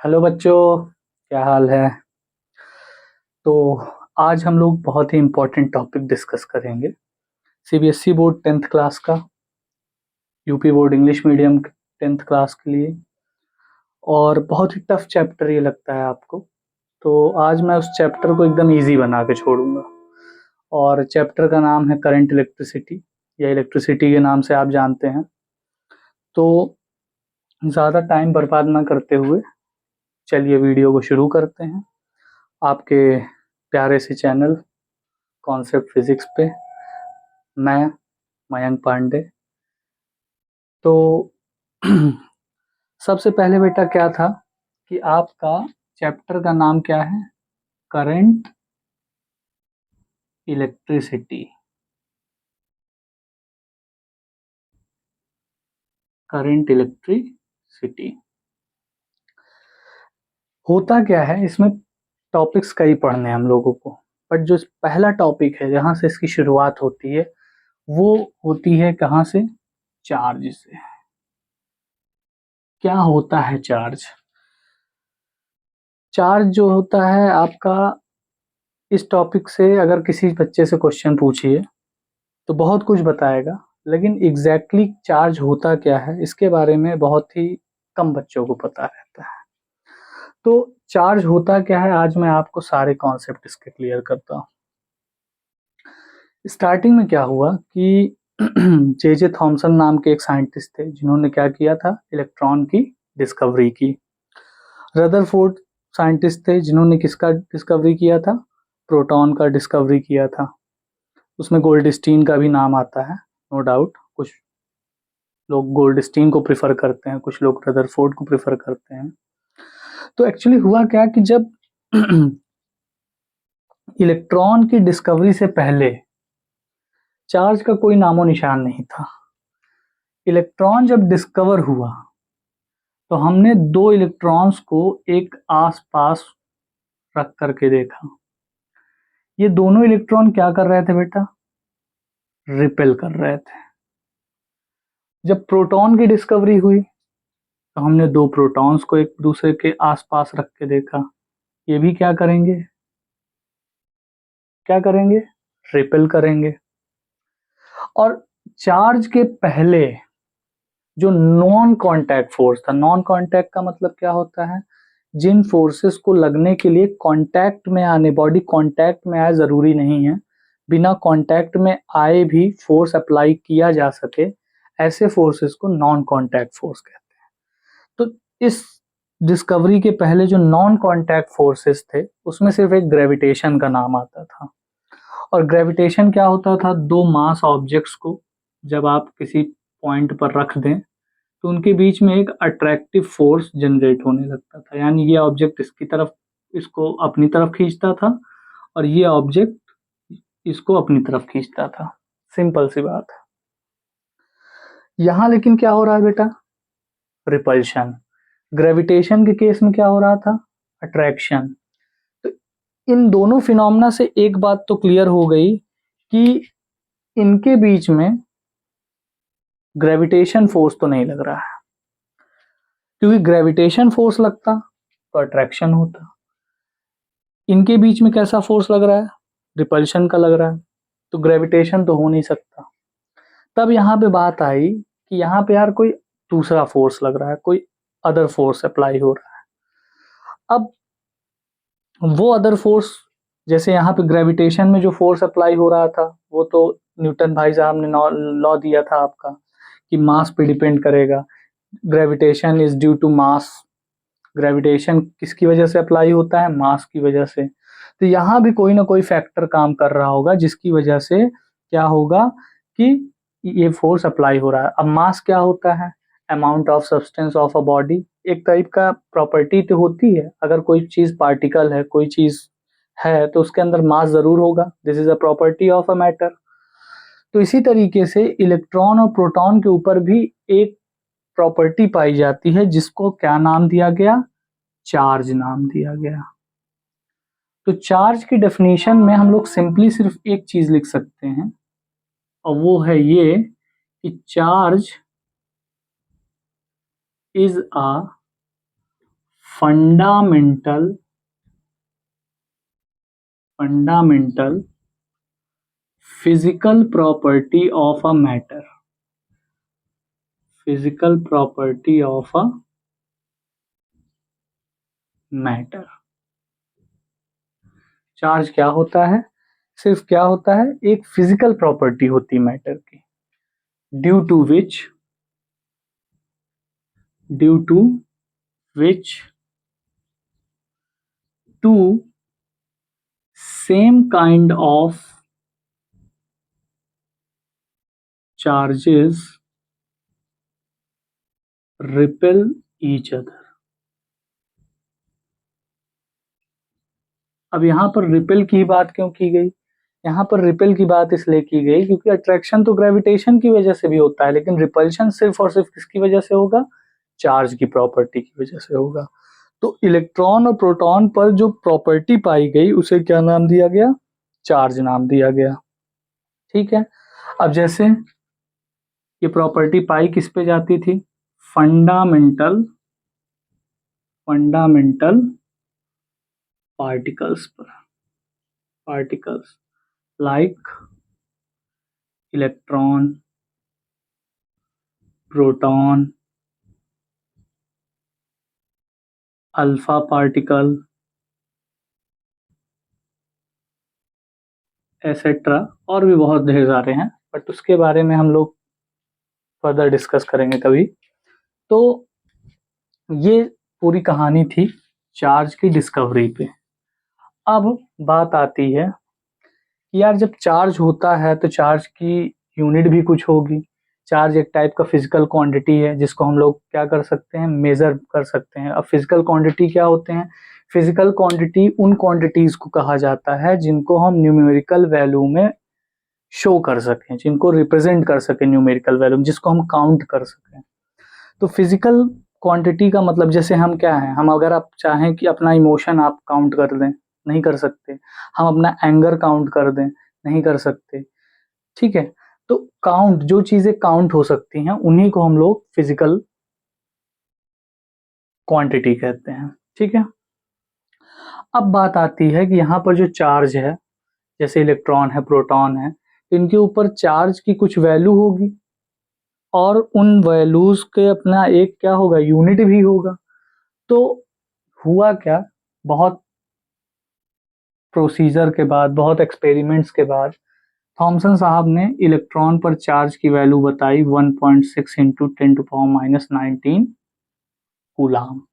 Hello बच्चों, क्या हाल है। तो आज हम लोग बहुत ही इम्पोर्टेंट टॉपिक डिस्कस करेंगे। सीबीएसई बोर्ड 10th क्लास का, UP board English medium 10th class के लिए, और बहुत ही टफ चैप्टर ये लगता है आपको। तो आज मैं उस चैप्टर को एकदम इजी बना के छोड़ूंगा। और चैप्टर का नाम है करंट इलेक्ट्रिसिटी, या इलेक्ट्रिसिटी के नाम से आप जानते हैं। तो ज़्यादा टाइम बर्बाद ना करते हुए चलिए वीडियो को शुरू करते हैं। आपके प्यारे से चैनल कॉन्सेप्ट फिजिक्स पे मैं मयंक पांडे। तो सबसे पहले बेटा क्या था कि आपका चैप्टर का नाम क्या है? Current electricity. करंट इलेक्ट्रिसिटी होता क्या है? इसमें टॉपिक्स कई पढ़ने हैं हम लोगों को, बट जो पहला टॉपिक है जहां से इसकी शुरुआत होती है वो होती है कहाँ से? चार्ज से। क्या होता है चार्ज? चार्ज जो होता है आपका, इस टॉपिक से अगर किसी बच्चे से क्वेश्चन पूछिए तो बहुत कुछ बताएगा, लेकिन एग्जैक्टली चार्ज होता क्या है इसके बारे में बहुत ही कम बच्चों को पता रहता है। तो चार्ज होता क्या है, आज मैं आपको सारे कॉन्सेप्ट इसके क्लियर करता हूँ। स्टार्टिंग में क्या हुआ कि जे जे थॉमसन नाम के एक साइंटिस्ट थे जिन्होंने क्या किया था? इलेक्ट्रॉन की डिस्कवरी की। रदरफोर्ड साइंटिस्ट थे जिन्होंने किसका डिस्कवरी किया था? प्रोटॉन का डिस्कवरी किया था। उसमें गोल्डस्टीन का भी नाम आता है, नो डाउट। कुछ लोग गोल्डस्टीन को प्रेफर करते हैं, कुछ लोग रदरफोर्ड को प्रेफर करते हैं। तो एक्चुअली हुआ क्या कि जब इलेक्ट्रॉन की डिस्कवरी से पहले चार्ज का कोई नामो निशान नहीं था। इलेक्ट्रॉन जब डिस्कवर हुआ तो हमने दो इलेक्ट्रॉन्स को एक आसपास रख करके देखा। ये दोनों इलेक्ट्रॉन क्या कर रहे थे बेटा? रिपेल कर रहे थे। जब प्रोटॉन की डिस्कवरी हुई तो हमने दो प्रोटॉन्स को एक दूसरे के आसपास रख के देखा। ये भी क्या करेंगे? क्या करेंगे? रिपेल करेंगे। और चार्ज के पहले जो नॉन कांटेक्ट फोर्स था, नॉन कांटेक्ट का मतलब क्या होता है? जिन फोर्सेस को लगने के लिए कांटेक्ट में आने, बॉडी कांटेक्ट में आए जरूरी नहीं है, बिना कांटेक्ट में आए भी फोर्स अप्लाई किया जा सके, ऐसे फोर्सेस को नॉन कांटेक्ट फोर्स कहते हैं। तो इस डिस्कवरी के पहले जो नॉन कांटेक्ट फोर्सेस थे उसमें सिर्फ एक ग्रेविटेशन का नाम आता था। और ग्रेविटेशन क्या होता था? दो मास ऑब्जेक्ट्स को जब आप किसी पॉइंट पर रख दें तो उनके बीच में एक अट्रैक्टिव फोर्स जनरेट होने लगता था। यानी ये ऑब्जेक्ट इसकी तरफ, इसको अपनी तरफ खींचता था, और ये ऑब्जेक्ट इसको अपनी तरफ खींचता था। सिंपल सी बात है। यहां लेकिन क्या हो रहा है बेटा? रिपल्शन। ग्रेविटेशन के केस में क्या हो रहा था? अट्रैक्शन। तो इन दोनों फिनोमेना से एक बात तो क्लियर हो गई कि इनके बीच में ग्रेविटेशन फोर्स तो नहीं लग रहा है, क्योंकि ग्रेविटेशन फोर्स लगता तो अट्रैक्शन होता। इनके बीच में कैसा फोर्स लग रहा है? रिपल्शन का लग रहा है। तो ग्रेविटेशन तो हो नहीं सकता। तब यहाँ पे बात आई कि यहाँ पे यार कोई दूसरा फोर्स लग रहा है, कोई अदर फोर्स अप्लाई हो रहा है। अब वो अदर फोर्स, जैसे यहाँ पे ग्रेविटेशन में जो फोर्स अप्लाई हो रहा था वो तो न्यूटन भाई साहब ने लॉ दिया था आपका कि मास पे डिपेंड करेगा। Gravitation is due to mass. Gravitation किसकी वजह से अप्लाई होता है? मास की वजह से। तो यहाँ भी कोई ना कोई फैक्टर काम कर रहा होगा जिसकी वजह से क्या होगा कि ये फोर्स अप्लाई हो रहा है। अब मास क्या होता है? Amount of substance of a body. एक टाइप का प्रॉपर्टी तो होती है, अगर कोई चीज पार्टिकल है, कोई चीज है, तो उसके अंदर मास जरूर होगा। This is a property of a matter. तो इसी तरीके से इलेक्ट्रॉन और प्रोटॉन के ऊपर भी एक प्रॉपर्टी पाई जाती है जिसको क्या नाम दिया गया? चार्ज नाम दिया गया। तो चार्ज की डेफिनेशन में हम लोग सिंपली सिर्फ एक चीज लिख सकते हैं, और वो है ये कि charge is a fundamental physical property of a matter, physical property of a matter. Charge क्या होता है? सिर्फ क्या होता है, एक फिजिकल प्रॉपर्टी होती मैटर की, due to which two same kind of charges repel each other. अब यहाँ पर रिपेल की बात क्यों की गई? यहाँ पर रिपेल की बात इसलिए की गई क्योंकि अट्रैक्शन तो ग्रेविटेशन की वजह से भी होता है, लेकिन रिपल्शन सिर्फ और सिर्फ किसकी वजह से होगा? चार्ज की प्रॉपर्टी की वजह से होगा। तो इलेक्ट्रॉन और प्रोटॉन पर जो प्रॉपर्टी पाई गई उसे क्या नाम दिया गया? चार्ज नाम दिया गया। ठीक है, अब जैसे ये प्रॉपर्टी पाई किस पे जाती थी? फंडामेंटल पार्टिकल्स पर, particles like electron, proton, alpha particle etcetera, और भी बहुत ढेर सारे हैं, बट उसके बारे में हम लोग फर्दर डिस्कस करेंगे कभी। तो ये पूरी कहानी थी चार्ज की डिस्कवरी पे। अब बात आती है कि यार जब चार्ज होता है तो चार्ज की यूनिट भी कुछ होगी। चार्ज एक टाइप का फिजिकल क्वांटिटी है जिसको हम लोग क्या कर सकते हैं? मेजर कर सकते हैं। अब फिजिकल क्वांटिटी क्या होते हैं? फिजिकल क्वांटिटी उन क्वांटिटीज को कहा जाता है जिनको हम न्यूमेरिकल वैल्यू में शो कर सकें, जिनको रिप्रेजेंट कर सकें न्यूमेरिकल वैल्यू, जिसको हम काउंट कर सकें। तो फिजिकल क्वांटिटी का मतलब जैसे हम क्या है, हम अगर आप चाहें कि अपना इमोशन आप काउंट कर दें, नहीं कर सकते। हम अपना एंगर काउंट कर दें, नहीं कर सकते। ठीक है, तो काउंट, जो चीजें काउंट हो सकती हैं उन्हीं को हम लोग फिजिकल क्वांटिटी कहते हैं। ठीक है, अब बात आती है कि यहाँ पर जो चार्ज है, जैसे इलेक्ट्रॉन है, प्रोटॉन है, इनके ऊपर चार्ज की कुछ वैल्यू होगी और उन वैल्यूज के अपना एक क्या होगा? यूनिट भी होगा। तो हुआ क्या, बहुत प्रोसीजर के बाद, बहुत एक्सपेरिमेंट्स के बाद थॉमसन साहब ने इलेक्ट्रॉन पर चार्ज की वैल्यू बताई 1.6 इंटू 10⁻⁹ कूलाम।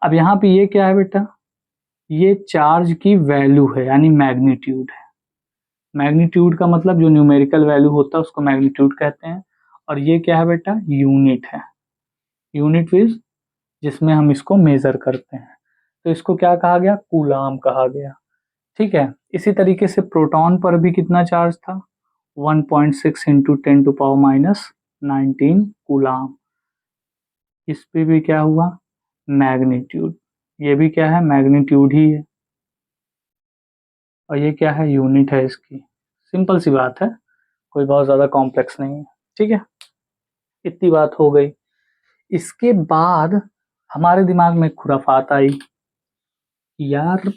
अब यहाँ पे ये क्या है बेटा? ये चार्ज की वैल्यू है, यानी मैग्नीट्यूड है। मैग्नीट्यूड का मतलब जो न्यूमेरिकल वैल्यू होता है उसको मैग्नीट्यूड कहते हैं। और ये क्या है बेटा? यूनिट है। यूनिट मींस जिसमें हम इसको मेजर करते हैं, तो इसको क्या कहा गया? कूलाम कहा गया। ठीक है, इसी तरीके से प्रोटॉन पर भी कितना चार्ज था? 1.6 इंटू 10⁻⁹ कूलाम। इस पे भी क्या हुआ? मैग्नीट्यूड। ये भी क्या है? मैग्नीट्यूड ही है। और ये क्या है? यूनिट है इसकी। सिंपल सी बात है, कोई बहुत ज्यादा कॉम्प्लेक्स नहीं है। ठीक है, इतनी बात हो गई। इसके बाद हमारे दिमाग में खुराफात आई, यार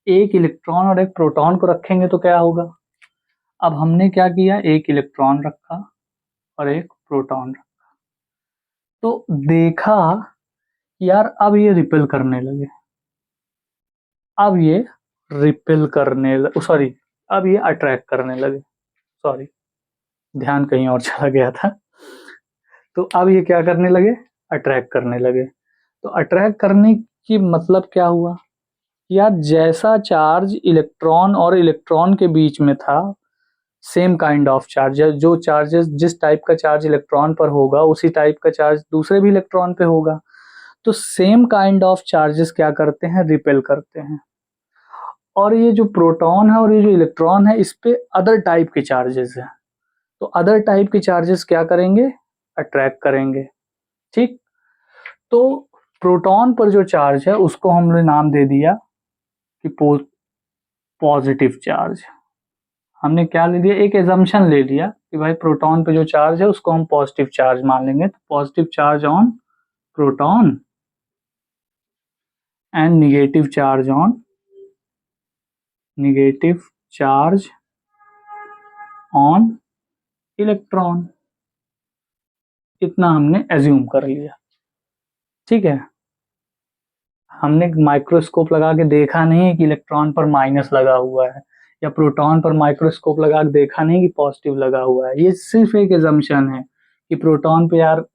एक इलेक्ट्रॉन और एक प्रोटॉन को रखेंगे तो क्या होगा? अब हमने क्या किया, एक इलेक्ट्रॉन रखा और एक प्रोटॉन रखा, तो देखा यार अब ये रिपेल करने लगे। अब ये रिपेल करने सॉरी, अब ये अट्रैक्ट करने लगे। सॉरी, ध्यान कहीं और चला गया था। तो अब ये क्या करने लगे? अट्रैक्ट करने लगे। तो अट्रैक्ट करने की मतलब क्या हुआ? यार जैसा चार्ज इलेक्ट्रॉन और इलेक्ट्रॉन के बीच में था, सेम काइंड ऑफ चार्ज, जो चार्जेस, जिस टाइप का चार्ज इलेक्ट्रॉन पर होगा उसी टाइप का चार्ज दूसरे भी इलेक्ट्रॉन पे होगा। तो सेम काइंड ऑफ चार्जेस क्या करते हैं? रिपेल करते हैं। और ये जो प्रोटॉन है और ये जो इलेक्ट्रॉन है, इस पे अदर टाइप के चार्जेस हैं। तो अदर टाइप के चार्जेस क्या करेंगे? अट्रैक्ट करेंगे। ठीक, तो प्रोटॉन पर जो चार्ज है उसको हमने नाम दे दिया कि पॉजिटिव चार्ज। हमने क्या ले लिया? एक एजम्पशन ले लिया कि भाई प्रोटॉन पे जो चार्ज है उसको हम पॉजिटिव चार्ज मान लेंगे। तो positive charge on proton and negative charge on electron. इतना हमने एज्यूम कर लिया, ठीक है। हमने माइक्रोस्कोप लगा के देखा नहीं है कि इलेक्ट्रॉन पर माइनस लगा हुआ है, या प्रोटॉन पर माइक्रोस्कोप लगा के देखा नहीं कि पॉजिटिव लगा हुआ है। ये सिर्फ एक एजम्पशन है कि प्रोटॉन पे यार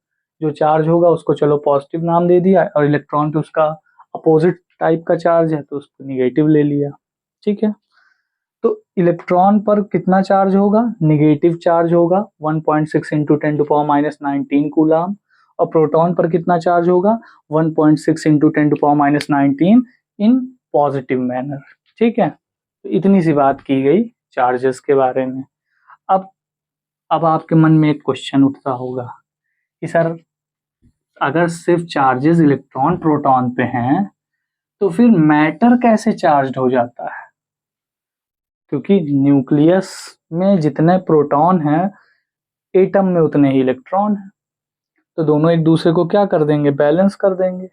जो चार्ज होगा उसको चलो पॉजिटिव नाम दे दिया, और इलेक्ट्रॉन पे उसका अपोजिट टाइप का चार्ज है तो उसको निगेटिव ले लिया, ठीक है। तो इलेक्ट्रॉन पर कितना चार्ज होगा, निगेटिव चार्ज होगा 1.6 इंटू 10⁻⁹ कूलाम, और प्रोटॉन पर कितना चार्ज होगा 1.6 इंटू 10⁻⁹ इन पॉजिटिव मैनर, ठीक है। तो इतनी सी बात की गई चार्जेस के बारे में। अब अब आपके मन में एक क्वेश्चन उठता होगा कि सर अगर सिर्फ चार्जेस इलेक्ट्रॉन प्रोटॉन पे हैं तो फिर मैटर कैसे चार्ज्ड हो जाता है, क्योंकि न्यूक्लियस में जितने प्रोटॉन हैं एटम में उतने ही इलेक्ट्रॉन हैं, तो दोनों एक दूसरे को क्या कर देंगे, बैलेंस कर देंगे।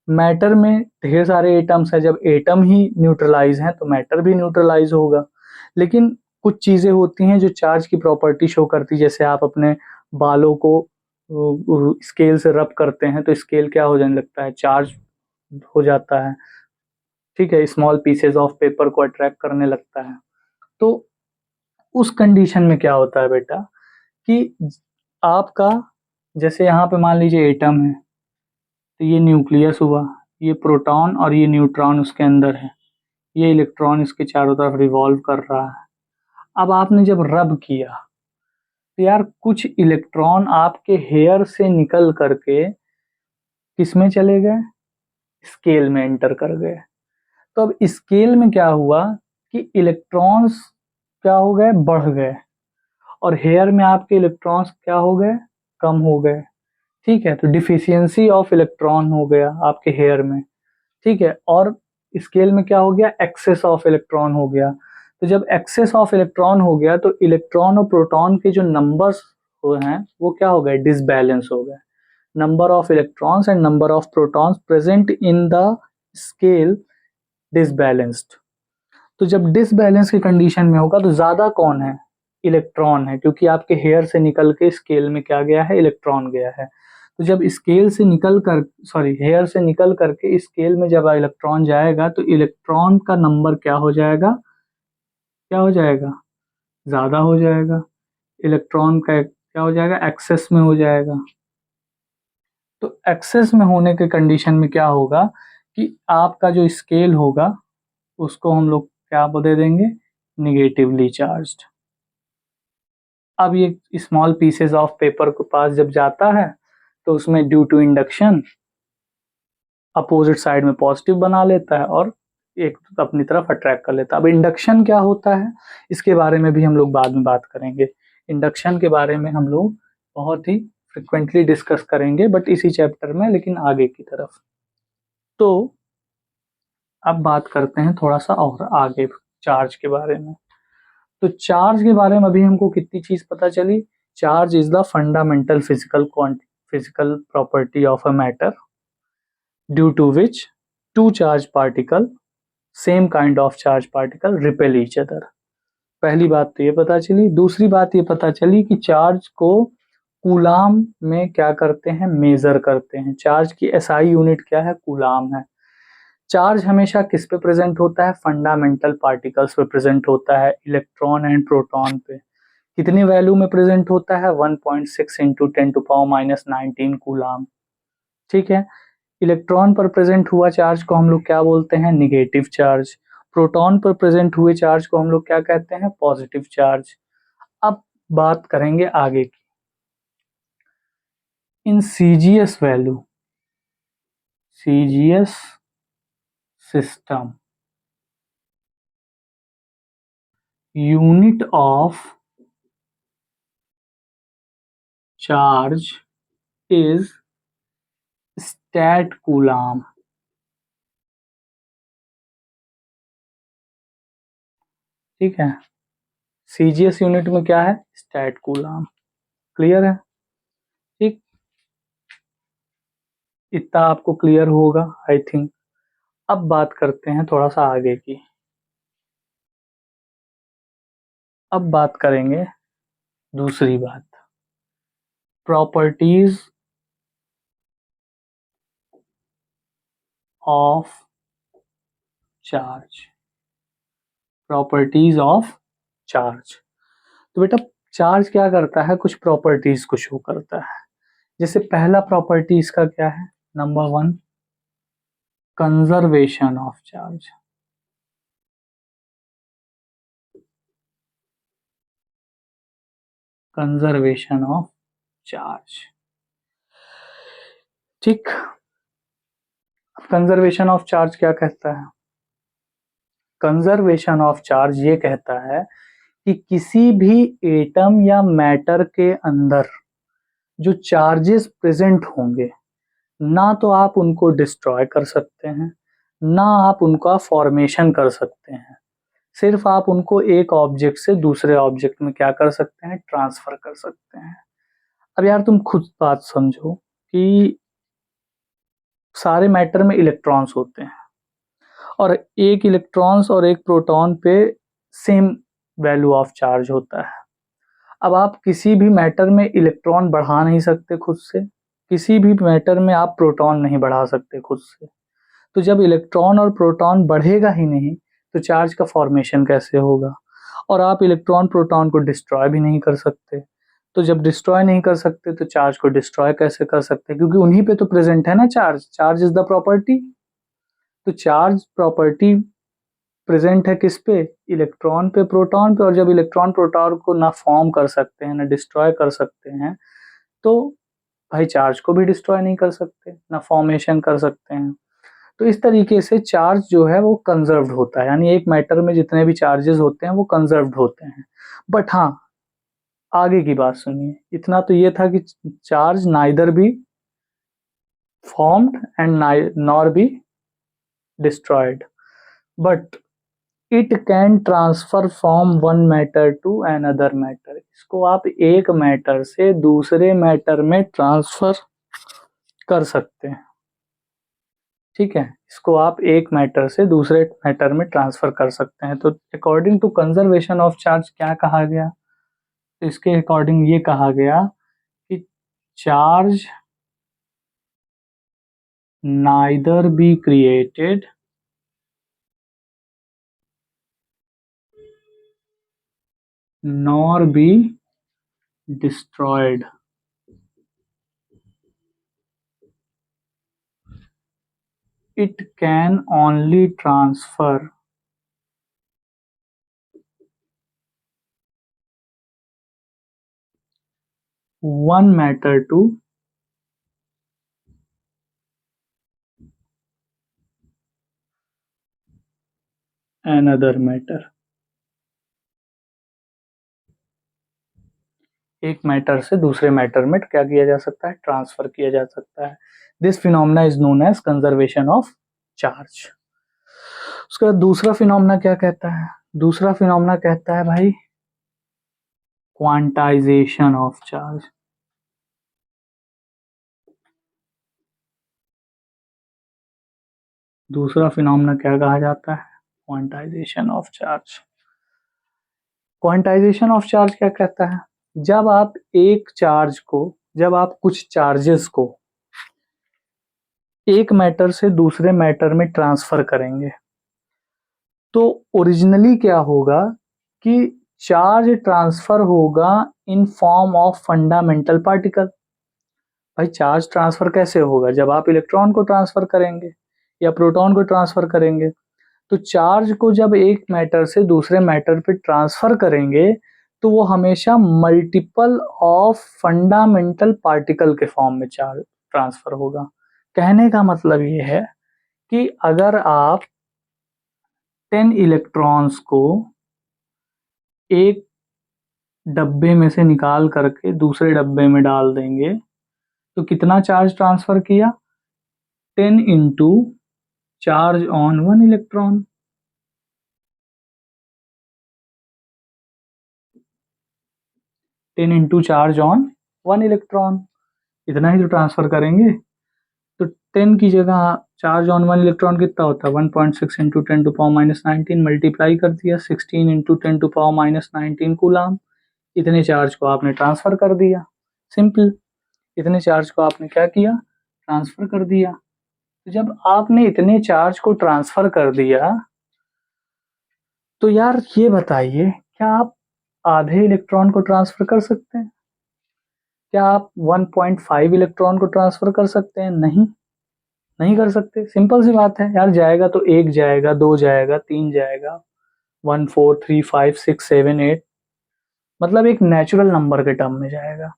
मैटर में ढेर सारे एटम्स हैं, जब एटम ही न्यूट्रलाइज हैं तो मैटर भी न्यूट्रलाइज होगा। लेकिन कुछ चीजें होती हैं जो चार्ज की प्रॉपर्टी शो करती है, जैसे आप अपने बालों को स्केल से रब करते हैं तो स्केल क्या हो जाने लगता है, चार्ज हो जाता है, ठीक है। स्मॉल पीसेज ऑफ पेपर को अट्रैक्ट करने लगता है। तो उस कंडीशन में क्या होता है बेटा कि आपका, जैसे यहाँ पे मान लीजिए एटम है, तो ये न्यूक्लियस हुआ, ये प्रोटॉन और ये न्यूट्रॉन उसके अंदर है, ये इलेक्ट्रॉन इसके चारों तरफ रिवॉल्व कर रहा है। अब आपने जब रब किया तो यार कुछ इलेक्ट्रॉन आपके हेयर से निकल करके किसमें चले गए, स्केल में एंटर कर गए। तो अब स्केल में क्या हुआ कि इलेक्ट्रॉन्स क्या हो गए, बढ़ गए, और हेयर में आपके इलेक्ट्रॉन्स क्या हो गए, कम हो गए, ठीक है। तो डिफिशियंसी ऑफ इलेक्ट्रॉन हो गया आपके हेयर में, ठीक है। और स्केल में क्या हो गया, एक्सेस ऑफ इलेक्ट्रॉन हो गया। तो जब एक्सेस ऑफ इलेक्ट्रॉन हो गया तो इलेक्ट्रॉन और प्रोटॉन के जो नंबर्स हैं वो क्या हो गए, डिसबैलेंस हो गए। Number of electrons and number of protons present in the scale disbalanced. तो जब डिसबैलेंस की कंडीशन में होगा तो ज्यादा कौन है, इलेक्ट्रॉन है, क्योंकि आपके हेयर से निकल के स्केल में क्या गया है, इलेक्ट्रॉन गया है। तो जब स्केल से निकल कर, सॉरी, हेयर से निकल करके स्केल में जब इलेक्ट्रॉन जाएगा तो इलेक्ट्रॉन का नंबर क्या हो जाएगा, क्या हो जाएगा, ज्यादा हो जाएगा। इलेक्ट्रॉन का क्या हो जाएगा, एक्सेस में हो जाएगा। तो एक्सेस में होने के कंडीशन में क्या होगा कि आपका जो स्केल होगा उसको हम लोग क्या दे देंगे, निगेटिवली चार्ज्ड। अब ये स्मॉल पीसेस ऑफ पेपर के पास जब जाता है तो उसमें due to induction opposite side में पॉजिटिव बना लेता है और एक अपनी तरफ अट्रैक्ट कर लेता है। अब इंडक्शन क्या होता है इसके बारे में भी हम लोग बाद में बात करेंगे। इंडक्शन के बारे में हम लोग बहुत ही फ्रिक्वेंटली डिस्कस करेंगे, बट इसी चैप्टर में, लेकिन आगे की तरफ। तो अब बात करते हैं थोड़ा सा और आगे चार्ज के बारे में। तो चार्ज के बारे में अभी हमको कितनी चीज पता चली, charge is the fundamental physical property of a matter due to which two charge particle, same kind of charge particle repel each other. पहली बात तो ये पता चली। दूसरी बात ये पता चली कि चार्ज को कूलाम में क्या करते हैं, मेजर करते हैं। चार्ज की एसआई यूनिट क्या है, कूलाम है। चार्ज हमेशा किस पे प्रेजेंट होता है, फंडामेंटल पार्टिकल्स पे प्रेजेंट होता है, इलेक्ट्रॉन एंड प्रोटॉन पे। कितनी वैल्यू में प्रेजेंट होता है, 1.6 इंटू 10⁻⁹ कूलाम, ठीक है। इलेक्ट्रॉन पर प्रेजेंट हुआ चार्ज को हम लोग क्या बोलते हैं, निगेटिव चार्ज। प्रोटॉन पर प्रेजेंट हुए चार्ज को हम लोग क्या कहते हैं, पॉजिटिव चार्ज। अब बात करेंगे आगे की। In CGS value, CGS system, unit of charge is stat coulomb, ठीक है। सीजीएस यूनिट में क्या है, स्टैट कूलाम। क्लियर है, ठीक। इतना आपको क्लियर होगा आई थिंक। अब बात करते हैं थोड़ा सा आगे की। अब बात करेंगे दूसरी बात, properties of charge. Properties of charge. तो बेटा चार्ज क्या करता है, कुछ प्रॉपर्टीज को शो करता है। जैसे पहला प्रॉपर्टी इसका क्या है, number 1 conservation of charge. Conservation of charge, ठीक। कंजर्वेशन ऑफ चार्ज क्या कहता है, कंजर्वेशन ऑफ चार्ज ये कहता है कि किसी भी एटम या मैटर के अंदर जो चार्जेस प्रेजेंट होंगे, ना तो आप उनको डिस्ट्रॉय कर सकते हैं, ना आप उनका फॉर्मेशन कर सकते हैं, सिर्फ आप उनको एक ऑब्जेक्ट से दूसरे ऑब्जेक्ट में क्या कर सकते हैं, ट्रांसफर कर सकते हैं। अब यार तुम खुद बात समझो कि सारे मैटर में इलेक्ट्रॉन्स होते हैं और एक इलेक्ट्रॉन्स और एक प्रोटॉन पे सेम वैल्यू ऑफ चार्ज होता है। अब आप किसी भी मैटर में इलेक्ट्रॉन बढ़ा नहीं सकते खुद से, किसी भी मैटर में आप प्रोटॉन नहीं बढ़ा सकते खुद से। तो जब इलेक्ट्रॉन और प्रोटॉन बढ़ेगा ही नहीं तो चार्ज का फॉर्मेशन कैसे होगा। और आप इलेक्ट्रॉन प्रोटॉन को डिस्ट्रॉय भी नहीं कर सकते, तो जब डिस्ट्रॉय नहीं कर सकते तो चार्ज को डिस्ट्रॉय कैसे कर सकते, क्योंकि उन्हीं पे तो प्रेजेंट है ना charge. Charge is the property. तो चार्ज प्रॉपर्टी प्रेजेंट है किस पे, इलेक्ट्रॉन पे, प्रोटॉन पे। और जब इलेक्ट्रॉन प्रोटॉन को ना फॉर्म कर सकते हैं ना डिस्ट्रॉय कर सकते हैं, तो भाई चार्ज को भी डिस्ट्रॉय नहीं कर सकते ना फॉर्मेशन कर सकते हैं। तो इस तरीके से चार्ज जो है वो कंजर्व्ड होता है, यानी एक मैटर में जितने भी चार्जेस होते हैं वो कंजर्व्ड होते हैं। बट हाँ, आगे की बात सुनिए। इतना तो ये था कि charge neither be formed and nor be destroyed, but it can transfer from one matter to another matter. इसको आप एक मैटर से दूसरे मैटर में ट्रांसफर कर सकते हैं, ठीक है। इसको आप एक मैटर से दूसरे मैटर में ट्रांसफर कर सकते हैं। तो according to conservation of charge क्या कहा गया, तो इसके अकॉर्डिंग ये कहा गया कि charge neither be created nor be destroyed, it can only transfer one matter to another matter। एक मैटर से दूसरे मैटर में क्या किया जा सकता है, ट्रांसफर किया जा सकता है। This phenomena is known as conservation of charge. उसके बाद दूसरा फिनोमेना क्या कहता है, दूसरा फिनोमेना कहता है भाई क्वांटाइजेशन ऑफ चार्ज। दूसरा फिनोमेना क्या कहा जाता है, quantization of charge. Quantization of charge क्या कहता है, जब आप एक चार्ज को, जब आप कुछ चार्जेस को एक मैटर से दूसरे मैटर में ट्रांसफर करेंगे, तो ओरिजिनली क्या होगा कि चार्ज ट्रांसफर होगा in form of fundamental particle. भाई चार्ज ट्रांसफर कैसे होगा, जब आप इलेक्ट्रॉन को ट्रांसफर करेंगे या प्रोटॉन को ट्रांसफर करेंगे, तो चार्ज को जब एक मैटर से दूसरे मैटर पे ट्रांसफर करेंगे तो वो हमेशा मल्टीपल ऑफ फंडामेंटल पार्टिकल के फॉर्म में चार्ज ट्रांसफर होगा। कहने का मतलब ये है कि अगर आप 10 इलेक्ट्रॉन्स को एक डब्बे में से निकाल करके दूसरे डब्बे में डाल देंगे तो कितना चार्ज ट्रांसफर किया, 10 into charge on one electron. 10 into charge on one electron, इतना ही तो ट्रांसफर करेंगे। तो 10 की जगह चार्ज ऑन वन इलेक्ट्रॉन कितना होता है 1.6 इंटू 10⁻⁻19 मल्टीप्लाई कर दिया 16 इंटू 10⁻⁻19 कूलाम। इतने चार्ज को आपने ट्रांसफर कर दिया। सिंपल। इतने चार्ज को आपने क्या किया, ट्रांसफर कर दिया। तो जब आपने इतने चार्ज को ट्रांसफर कर दिया तो यार ये बताइए, क्या आप आधे इलेक्ट्रॉन को ट्रांसफर कर सकते हैं? क्या आप 1.5 इलेक्ट्रॉन को ट्रांसफर कर सकते हैं? नहीं, नहीं कर सकते। सिंपल सी बात है यार, जाएगा तो एक जाएगा, दो जाएगा, तीन जाएगा, 1 4 3 5 6 7 8, मतलब एक नेचुरल नंबर के टर्म में जाएगा।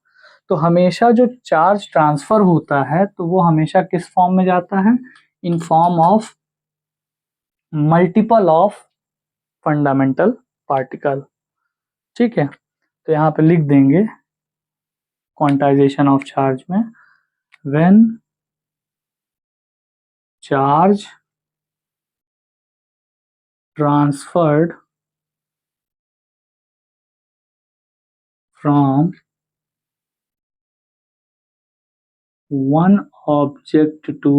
तो हमेशा जो चार्ज ट्रांसफर होता है तो वो हमेशा किस फॉर्म में जाता है, in form of multiple of fundamental particle. ठीक है, तो यहाँ पे लिख देंगे क्वांटाइजेशन ऑफ चार्ज में, when charge transferred from one object to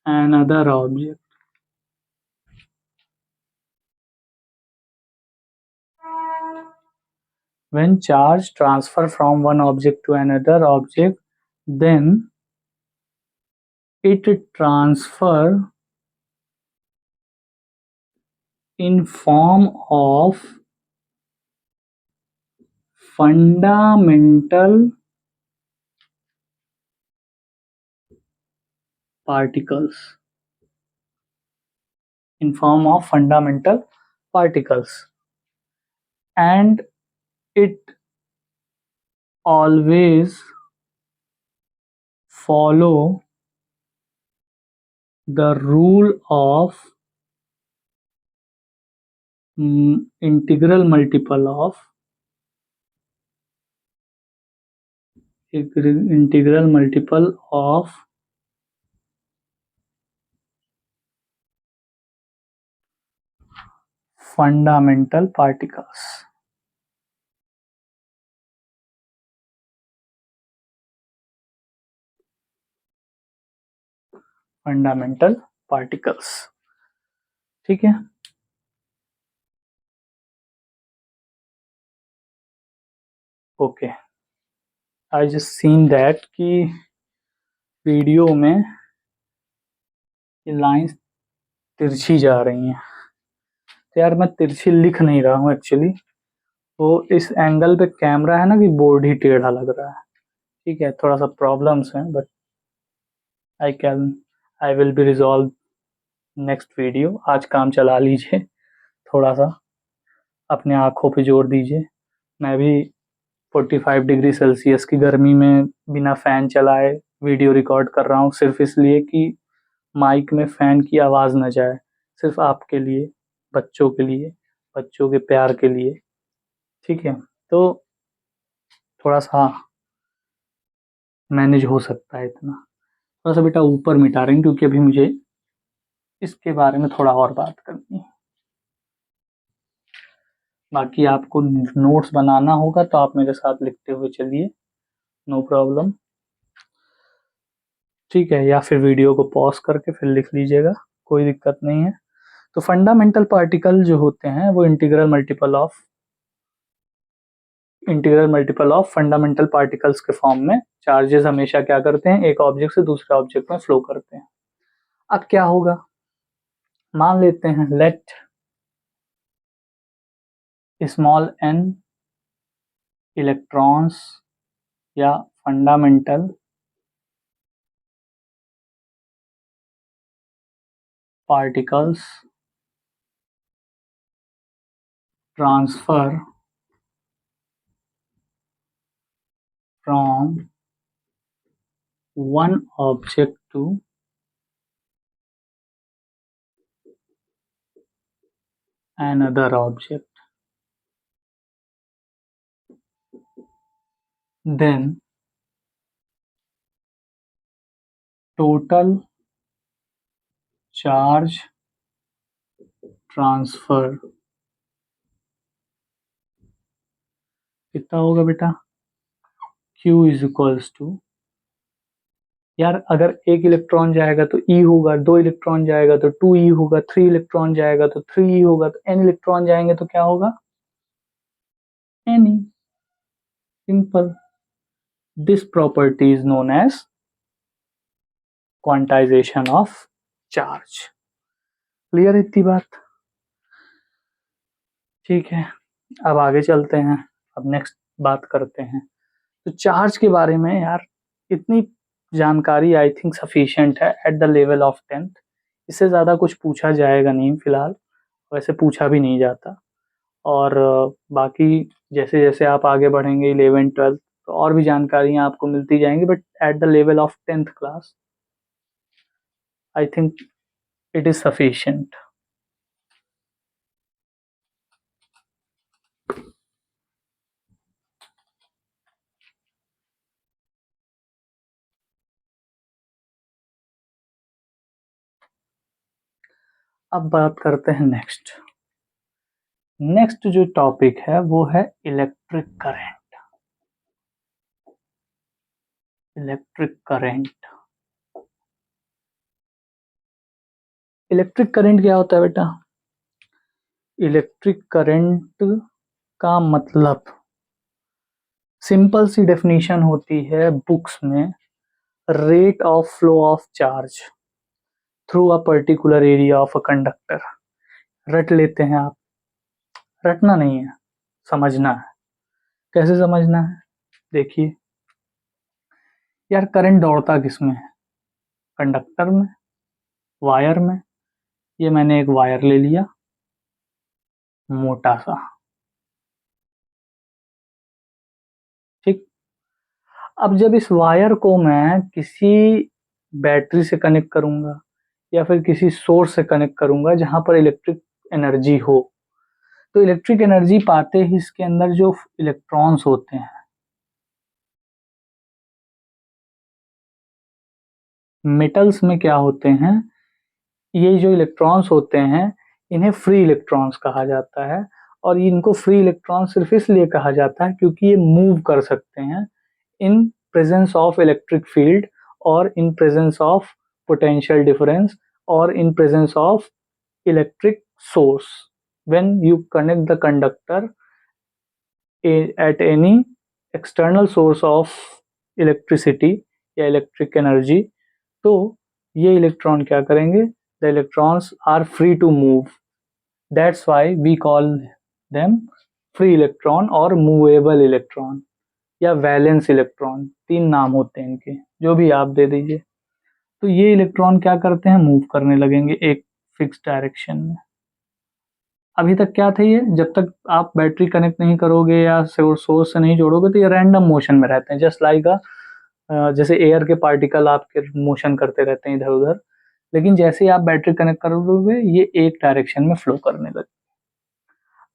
another object, when charge transfer from one object to another object, then it transfer in form of fundamental particles, in form of fundamental particles, and it always follow the rule of integral multiple of integral multiple of fundamental particles. Fundamental particles. ठीक है, okay. I just seen that कि video में ये lines तिरछी जा रही हैं। तो यार मैं तिरछी लिख नहीं रहा हूँ एक्चुअली, वो इस एंगल पे कैमरा है ना कि बोर्ड ही टेढ़ा लग रहा है। ठीक है, थोड़ा सा प्रॉब्लम्स हैं, but I will be resolve next video. आज काम चला लीजिए, थोड़ा सा अपने आँखों पे जोर दीजिए। मैं भी 45 डिग्री सेल्सियस की गर्मी में बिना फ़ैन चलाए वीडियो रिकॉर्ड कर रहा हूँ, सिर्फ इसलिए कि माइक में फ़ैन की आवाज़ न जाए, सिर्फ आपके लिए, बच्चों के लिए, बच्चों के प्यार के लिए। ठीक है, तो थोड़ा सा मैनेज हो सकता है इतना। थोड़ा सा बेटा ऊपर मिटा रही हूँ क्योंकि अभी मुझे इसके बारे में थोड़ा और बात करनी है। बाकी आपको नोट्स बनाना होगा तो आप मेरे साथ लिखते हुए चलिए, नो प्रॉब्लम। ठीक है, या फिर वीडियो को पॉज करके फिर लिख लीजिएगा, कोई दिक्कत नहीं है। तो फंडामेंटल पार्टिकल जो होते हैं वो integral multiple of fundamental particles के फॉर्म में चार्जेस हमेशा क्या करते हैं, एक ऑब्जेक्ट से दूसरे ऑब्जेक्ट में फ्लो करते हैं। अब क्या होगा, मान लेते हैं लेट स्मॉल n इलेक्ट्रॉन्स या fundamental particles transfer from one object to another object, then total charge transfer कितना होगा बेटा, Q is equals to यार अगर एक इलेक्ट्रॉन जाएगा तो ई होगा, 2 इलेक्ट्रॉन जाएगा तो 2e होगा, 3 इलेक्ट्रॉन जाएगा तो 3e होगा, तो n इलेक्ट्रॉन जाएंगे तो क्या होगा? ne. Simple. This property is known as quantization of charge. Clear इतनी बात? ठीक है, अब आगे चलते हैं. अब नेक्स्ट बात करते हैं. तो चार्ज के बारे में यार इतनी जानकारी आई थिंक सफिशिएंट है at the level of 10th. इससे ज़्यादा कुछ पूछा जाएगा नहीं फिलहाल, वैसे पूछा भी नहीं जाता. और बाकी जैसे जैसे आप आगे बढ़ेंगे 11th 12th तो और भी जानकारियाँ आपको मिलती जाएंगी, but at the level of 10th class I think it is sufficient. अब बात करते हैं नेक्स्ट. नेक्स्ट जो टॉपिक है वो है electric current. Electric current. Electric current क्या होता है बेटा? इलेक्ट्रिक करंट का मतलब सिंपल सी डेफिनेशन होती है बुक्स में, rate of flow of charge through a particular area of a conductor. रट लेते हैं आप. रटना नहीं है, समझना है. कैसे समझना है? देखिए यार, करंट दौड़ता किस में है? कंडक्टर में, वायर में. ये मैंने एक वायर ले लिया मोटा सा. ठीक. अब जब इस वायर को मैं किसी बैटरी से कनेक्ट करूंगा या फिर किसी सोर्स से कनेक्ट करूंगा जहां पर इलेक्ट्रिक एनर्जी हो, तो इलेक्ट्रिक एनर्जी पाते ही इसके अंदर जो इलेक्ट्रॉन्स होते हैं, मेटल्स में क्या होते हैं, ये जो इलेक्ट्रॉन्स होते हैं इन्हें फ्री इलेक्ट्रॉन्स कहा जाता है. और इनको फ्री इलेक्ट्रॉन सिर्फ इसलिए कहा जाता है क्योंकि ये मूव कर सकते हैं in presence of electric field, और in presence of potential difference, और in presence of electric source. when you connect the conductor at any external source of electricity या इलेक्ट्रिक एनर्जी, तो ये इलेक्ट्रॉन क्या करेंगे? The electrons are free to move. That's why we call them free electron और movable electron या valence electron. 3 नाम होते हैं इनके, जो भी आप दे दीजिए. तो ये इलेक्ट्रॉन क्या करते हैं? मूव करने लगेंगे एक फिक्स डायरेक्शन में. अभी तक क्या थे ये? जब तक आप बैटरी कनेक्ट नहीं करोगे या सोर्स से नहीं जोड़ोगे तो ये रैंडम मोशन में रहते हैं, जस्ट लाइक जैसे एयर के पार्टिकल आपके मोशन करते रहते हैं इधर उधर. लेकिन जैसे ही आप बैटरी कनेक्ट करोगे ये एक डायरेक्शन में फ्लो करने लगे.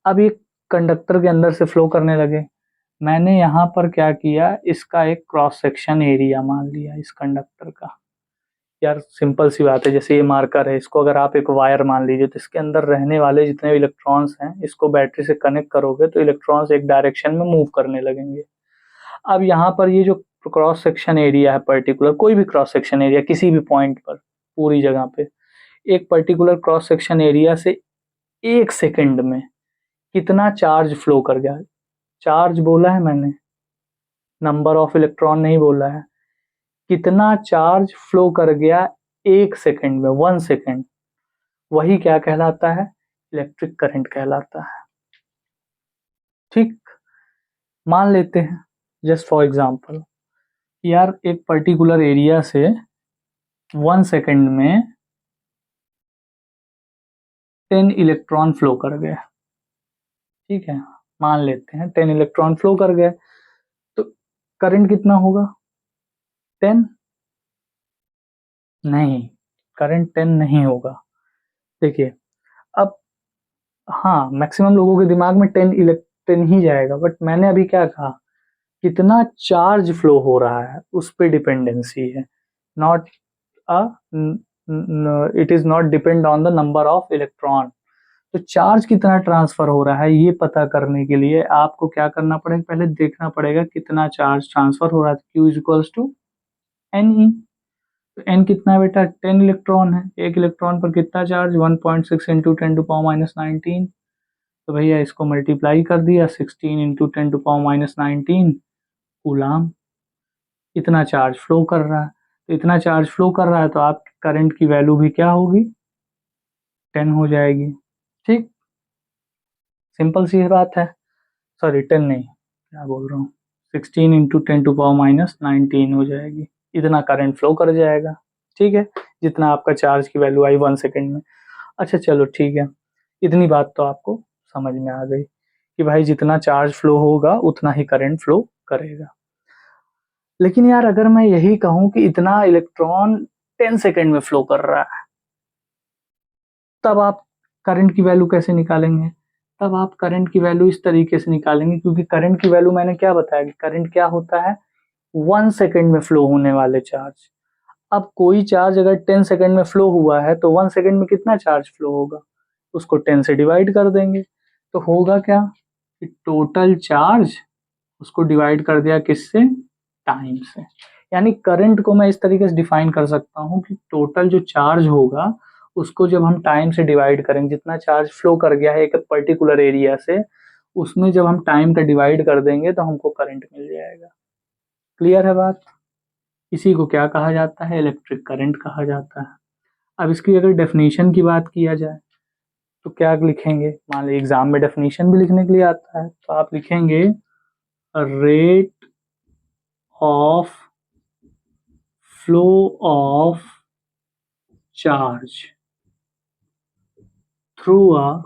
अब ये कंडक्टर के अंदर से फ्लो करने लगे. मैंने यहाँ पर क्या किया, इसका एक क्रॉस सेक्शन एरिया मान लिया इस कंडक्टर का. यार सिंपल सी बात है, जैसे ये मार्कर है, इसको अगर आप एक वायर मान लीजिए तो इसके अंदर रहने वाले जितने इलेक्ट्रॉन्स हैं इसको बैटरी से कनेक्ट करोगे तो इलेक्ट्रॉन्स एक डायरेक्शन में मूव करने लगेंगे. अब यहाँ पर ये जो क्रॉस सेक्शन एरिया है पर्टिकुलर, कोई भी क्रॉस सेक्शन एरिया किसी भी पॉइंट पर पूरी जगह पे, एक पर्टिकुलर क्रॉस सेक्शन एरिया से 1 सेकंड में कितना चार्ज फ्लो कर गया? चार्ज बोला है मैंने, नंबर ऑफ इलेक्ट्रॉन नहीं बोला है. कितना चार्ज फ्लो कर गया 1 सेकंड में, 1 सेकंड, वही क्या कहलाता है? इलेक्ट्रिक करंट कहलाता है. ठीक. मान लेते हैं जस्ट फॉर एग्जांपल, यार एक पर्टिकुलर एरिया से 1 सेकंड में 10 इलेक्ट्रॉन फ्लो कर गए. ठीक है, मान लेते हैं 10 इलेक्ट्रॉन फ्लो कर गए, तो करंट कितना होगा? 10? नहीं, करंट 10 नहीं होगा. देखिए अब, हाँ मैक्सिमम लोगों के दिमाग में 10 ही जाएगा, बट मैंने अभी क्या कहा, कितना चार्ज फ्लो हो रहा है उस पे डिपेंडेंसी है. Not a it is not depend on the number of electron. तो चार्ज कितना ट्रांसफर हो रहा है ये पता करने के लिए आपको क्या करना पड़ेगा? पहले देखना पड़ेगा कितना चार्ज ट्रांसफर हो रहा है. Q is equals to N E. तो n कितना है बेटा, 10 इलेक्ट्रॉन है। एक इलेक्ट्रॉन पर कितना चार्ज, 1.6 इंटू 10⁻19। तो भैया इसको मल्टीप्लाई कर दिया, 16 इंटू 10⁻19 कूलाम। इतना चार्ज फ्लो कर रहा है। तो इतना चार्ज फ्लो कर रहा है तो आप करंट की वैल्यू भी क्या होगी, 10 हो जाएगी। ठीक, सिंपल सी बात है। सॉरी 10 नहीं, क्या बोल रहा हूँ, 16 इंटू 10⁻19 हो जाएगी। इतना करंट फ्लो कर जाएगा। ठीक है, जितना आपका चार्ज की वैल्यू आई 1 सेकेंड में। अच्छा चलो ठीक है, इतनी बात तो आपको समझ में आ गई कि भाई जितना चार्ज फ्लो होगा उतना ही करंट फ्लो करेगा। लेकिन यार अगर मैं यही कहूं कि इतना इलेक्ट्रॉन 10 सेकेंड में फ्लो कर रहा है, तब आप करंट की वैल्यू कैसे निकालेंगे? तब आप करंट की वैल्यू इस तरीके से निकालेंगे, क्योंकि करंट की वैल्यू मैंने क्या बताया कि करंट क्या होता है, 1 सेकेंड में फ्लो होने वाले चार्ज। अब कोई चार्ज अगर 10 सेकेंड में फ्लो हुआ है तो 1 सेकेंड में कितना चार्ज फ्लो होगा, उसको 10 से डिवाइड कर देंगे। तो होगा क्या कि टोटल चार्ज, उसको डिवाइड कर दिया किससे, टाइम से। यानी करंट को मैं इस तरीके से डिफाइन कर सकता हूँ कि टोटल जो चार्ज होगा उसको जब हम टाइम से डिवाइड करेंगे, जितना चार्ज फ्लो कर गया है एक पर्टिकुलर एरिया से, उसमें जब हम टाइम का डिवाइड कर देंगे तो हमको करंट मिल जाएगा। क्लियर है बात? इसी को क्या कहा जाता है, इलेक्ट्रिक करंट कहा जाता है। अब इसकी अगर डेफिनेशन की बात किया जाए तो क्या लिखेंगे, मान लीजिए एग्जाम में डेफिनेशन भी लिखने के लिए आता है, तो आप लिखेंगे rate of flow of charge through a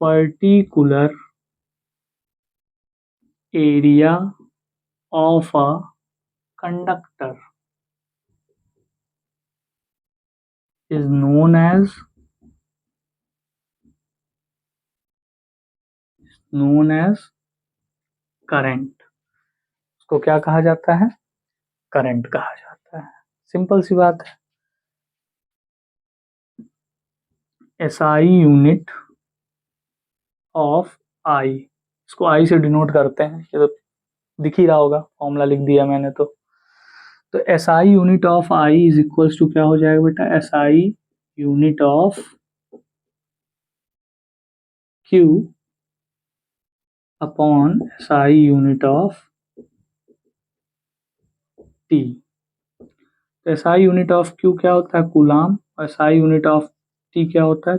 particular area of a conductor is known as current. उसको क्या कहा जाता है, करंट कहा जाता है। सिंपल सी बात है। एसआई यूनिट ऑफ आई, इसको आई से डिनोट करते हैं, ये तो दिख ही रहा होगा, फॉर्मूला लिख दिया मैंने। तो SI unit of I is equals to क्या हो जाएगा बेटा, SI unit of Q upon SI unit of T. तो एसआई यूनिट ऑफ क्यू क्या होता है, कूलाम, और एसआई यूनिट ऑफ टी क्या होता है,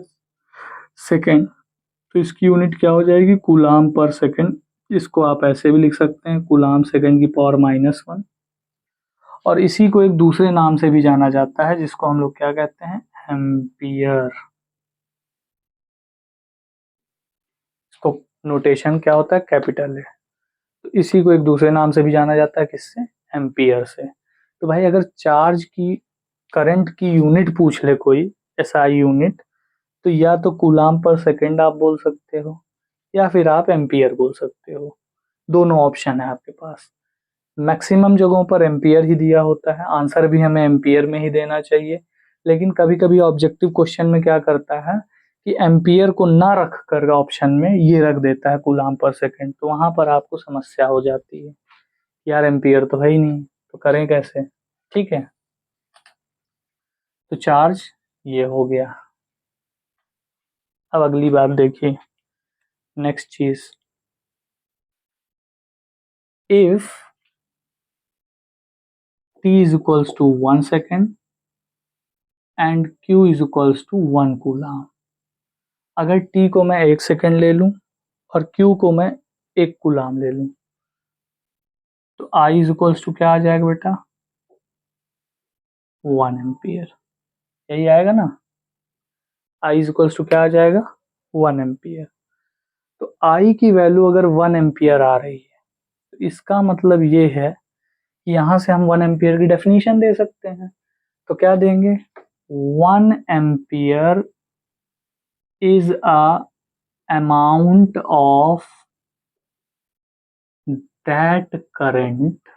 सेकेंड। तो इसकी यूनिट क्या हो जाएगी, कूलाम पर सेकेंड। इसको आप ऐसे भी लिख सकते हैं, कूलाम सेकेंड की पावर -1। और इसी को एक दूसरे नाम से भी जाना जाता है, जिसको हम लोग क्या कहते हैं, एम्पियर। इसको नोटेशन क्या होता है, कैपिटल है। तो इसी को एक दूसरे नाम से भी जाना जाता है, किससे, एम्पियर से। तो भाई अगर चार्ज की, करंट की यूनिट पूछ ले कोई, एसआई यूनिट, तो या तो कूलाम पर सेकेंड आप बोल सकते हो, या फिर आप एम्पियर बोल सकते हो। दोनों ऑप्शन है आपके पास। मैक्सिमम जगहों पर एम्पियर ही दिया होता है, आंसर भी हमें एम्पियर में ही देना चाहिए। लेकिन कभी कभी ऑब्जेक्टिव क्वेश्चन में क्या करता है कि एम्पियर को ना रख कर ऑप्शन में ये रख देता है कूलाम पर सेकेंड, तो वहां पर आपको समस्या हो जाती है, यार एम्पियर तो है ही नहीं, तो करें कैसे। ठीक है, तो चार्ज ये हो गया। अब अगली बात देखिए, नेक्स्ट चीज, if t is equals to 1 second and q is equals to 1 coulomb. अगर t को मैं 1 सेकेंड ले लूं और q को मैं 1 कूलाम ले लूं, तो I इज इक्वल्स टू क्या आ जाएगा बेटा, 1 एम्पियर। यही आएगा ना, I इज इक्वल्स टू क्या आ जाएगा, 1 एम्पियर। तो I की वैल्यू अगर 1 एम्पियर आ रही है, तो इसका मतलब ये है कि यहाँ से हम 1 एम्पियर की डेफिनेशन दे सकते हैं। तो क्या देंगे, 1 ampere is a amount of that current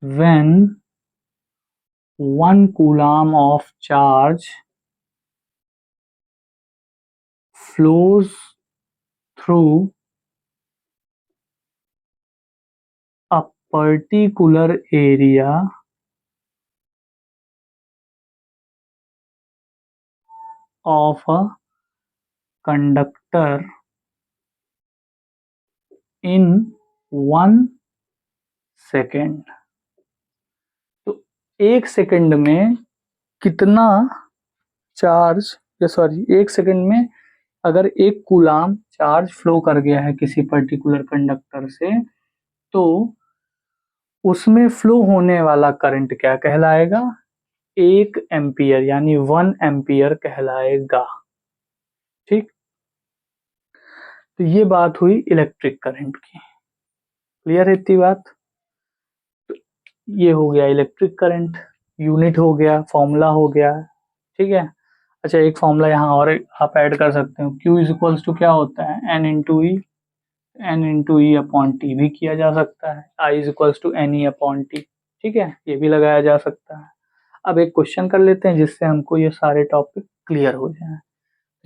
when 1 coulomb of charge flows through particular area of a conductor in 1 second. तो 1 सेकेंड में कितना चार्ज, या सॉरी 1 सेकेंड में अगर 1 कूलाम चार्ज फ्लो कर गया है किसी पर्टिकुलर कंडक्टर से, तो उसमें फ्लो होने वाला करंट क्या कहलाएगा? 1 एम्पियर, यानी 1 एम्पियर कहलाएगा। ठीक, तो ये बात हुई इलेक्ट्रिक करंट की। क्लियर है इतनी बात? तो ये हो गया इलेक्ट्रिक करंट, यूनिट हो गया, फॉर्मूला हो गया। ठीक है। अच्छा, एक फॉर्मूला यहाँ और आप ऐड कर सकते हो, Q इज इक्वल्स टू क्या होता है? N अपॉन टी भी किया जा सकता है। I is equals to NE upon T. ठीक है, ये भी लगाया जा सकता है। अब एक क्वेश्चन कर लेते हैं जिससे हमको ये सारे टॉपिक क्लियर हो जाए।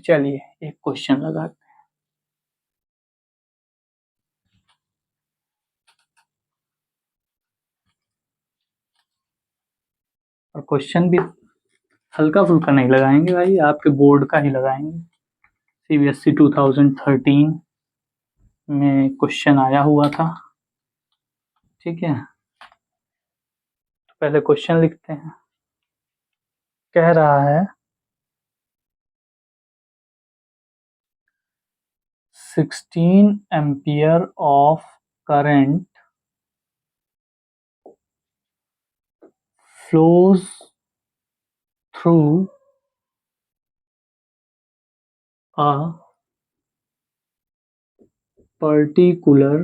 चलिए एक क्वेश्चन लगाते हैं। और क्वेश्चन भी हल्का फुल्का नहीं लगाएंगे भाई, आपके बोर्ड का ही लगाएंगे। CBSE 2013 में क्वेश्चन आया हुआ था। ठीक है, तो पहले क्वेश्चन लिखते हैं। कह रहा है 16 ampere of current flows through a particular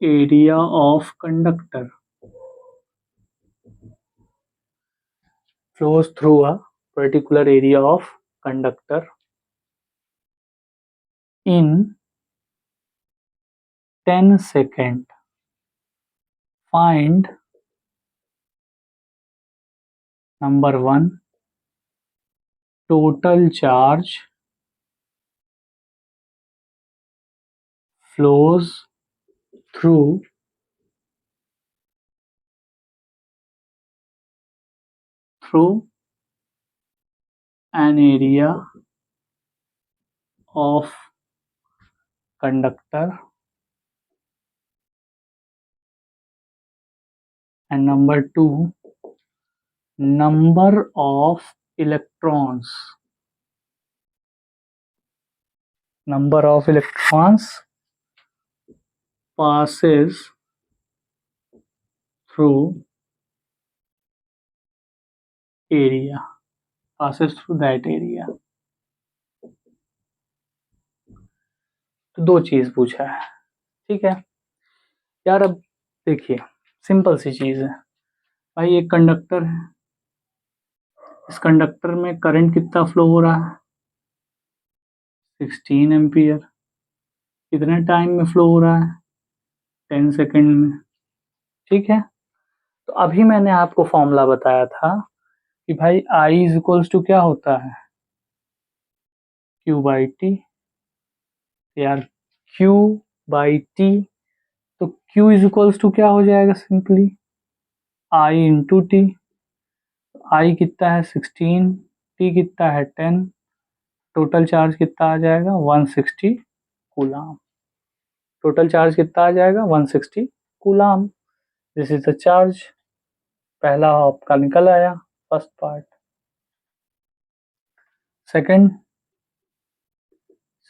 area of conductor, flows through a particular area of conductor in 10 seconds. Find number 1 total charge flows through an area of conductor, and number 2 number of electrons passes through that area। तो दो चीज पूछा है। ठीक है यार, अब देखिए सिंपल सी चीज है भाई। एक कंडक्टर है, इस कंडक्टर में करंट कितना फ्लो हो रहा है? 16 एम्पियर। कितने टाइम में फ्लो हो रहा है? 10 सेकेंड में। ठीक है, तो अभी मैंने आपको फॉर्मूला बताया था कि भाई I इज इक्वल्स टू क्या होता है? Q by T. यार Q बाई टी, तो Q इज इक्वल्स टू क्या हो जाएगा? Simply I into T. I कितना है? 16, T कितना है? 10। टोटल चार्ज कितना आ जाएगा? 160 कूलाम। टोटल चार्ज कितना आ जाएगा? 160 coulomb. This is the charge. पहला आपका निकल आया, फर्स्ट पार्ट।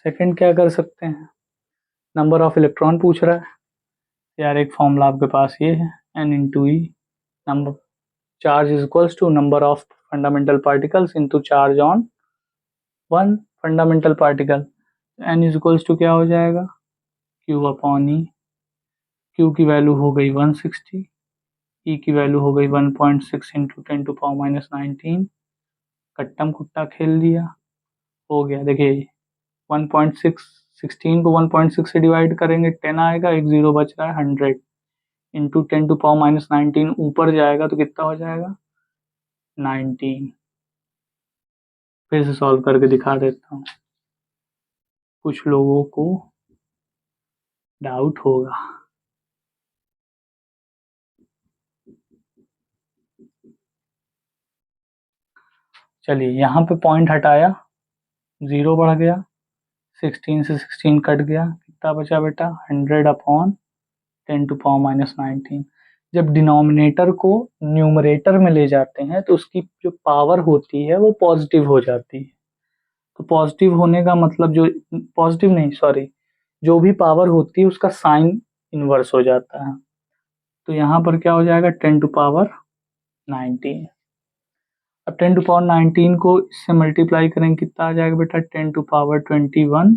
सेकंड क्या कर सकते हैं? नंबर ऑफ इलेक्ट्रॉन पूछ रहा है यार। एक फॉर्मूला आपके पास ये है, N into E. Number charge is equals to number of fundamental particles into charge on one fundamental particle. N is equals to क्या हो जाएगा? Q upon E. Q की वैल्यू हो गई 160, E की वैल्यू हो गई 1.6 इंटू 10⁻⁹। कट्टम कुट्टा खेल दिया, हो गया। देखिए 1.6, 16 को 1.6 से डिवाइड करेंगे 10 आएगा, एक जीरो बच रहा है 100 इंटू 10⁻⁹ ऊपर जाएगा तो कितना हो जाएगा? 19। फिर से सॉल्व करके दिखा देता हूँ, कुछ लोगों को डाउट होगा। चलिए यहाँ पे पॉइंट हटाया, 0 बढ़ गया, 16 से 16 कट गया, कितना बचा बेटा 100/10⁻⁻19। जब डिनोमिनेटर को न्यूमरेटर में ले जाते हैं तो उसकी जो पावर होती है वो पॉजिटिव हो जाती है। तो पॉजिटिव होने का मतलब जो पॉजिटिव नहीं सॉरी, जो भी पावर होती है उसका साइन इनवर्स हो जाता है। तो यहाँ पर क्या हो जाएगा 10⁻19। अब 10⁻19 को इससे मल्टीप्लाई करेंगे कितना आ जाएगा बेटा 10⁻21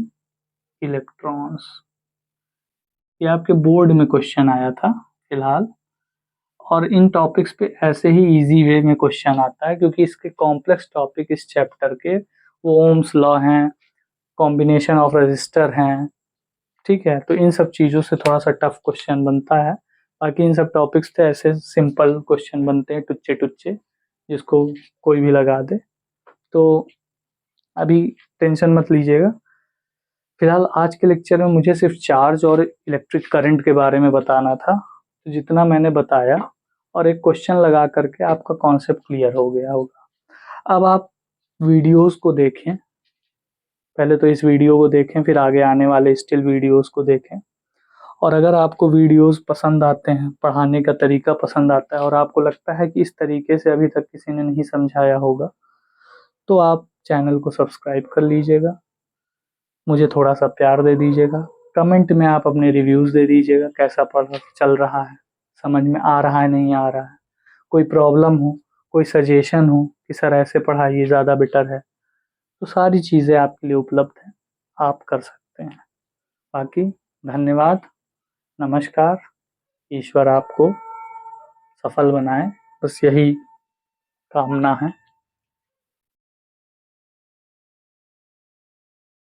इलेक्ट्रॉन्स। ये आपके बोर्ड में क्वेश्चन आया था फिलहाल, और इन टॉपिक्स पे ऐसे ही इजी वे में क्वेश्चन आता है क्योंकि इसके कॉम्प्लेक्स टॉपिक इस चैप्टर के वो ओम्स लॉ हैं, कॉम्बिनेशन ऑफ रेजिस्टर हैं, ठीक है। तो इन सब चीज़ों से थोड़ा सा टफ क्वेश्चन बनता है। बाकी इन सब टॉपिक्स से ऐसे सिंपल क्वेश्चन बनते हैं टुच्चे टुच्चे, जिसको कोई भी लगा दे। तो अभी टेंशन मत लीजिएगा। फिलहाल आज के लेक्चर में मुझे सिर्फ चार्ज और इलेक्ट्रिक करंट के बारे में बताना था। तो जितना मैंने बताया और एक क्वेश्चन लगा करके आपका कॉन्सेप्ट क्लियर हो गया होगा। अब आप वीडियोस को देखें, पहले तो इस वीडियो को देखें, फिर आगे आने वाले स्टिल वीडियोस को देखें। और अगर आपको वीडियोस पसंद आते हैं, पढ़ाने का तरीका पसंद आता है और आपको लगता है कि इस तरीके से अभी तक किसी ने नहीं समझाया होगा, तो आप चैनल को सब्सक्राइब कर लीजिएगा, मुझे थोड़ा सा प्यार दे दीजिएगा। कमेंट में आप अपने रिव्यूज़ दे दीजिएगा, कैसा पढ़ चल रहा है, समझ में आ रहा है नहीं आ रहा है, कोई प्रॉब्लम हो, कोई सजेशन हो कि सर ऐसे पढ़ाइए ज़्यादा बेटर है, तो सारी चीज़ें आपके लिए उपलब्ध हैं, आप कर सकते हैं। बाकी धन्यवाद, नमस्कार, ईश्वर आपको सफल बनाए, बस यही कामना है।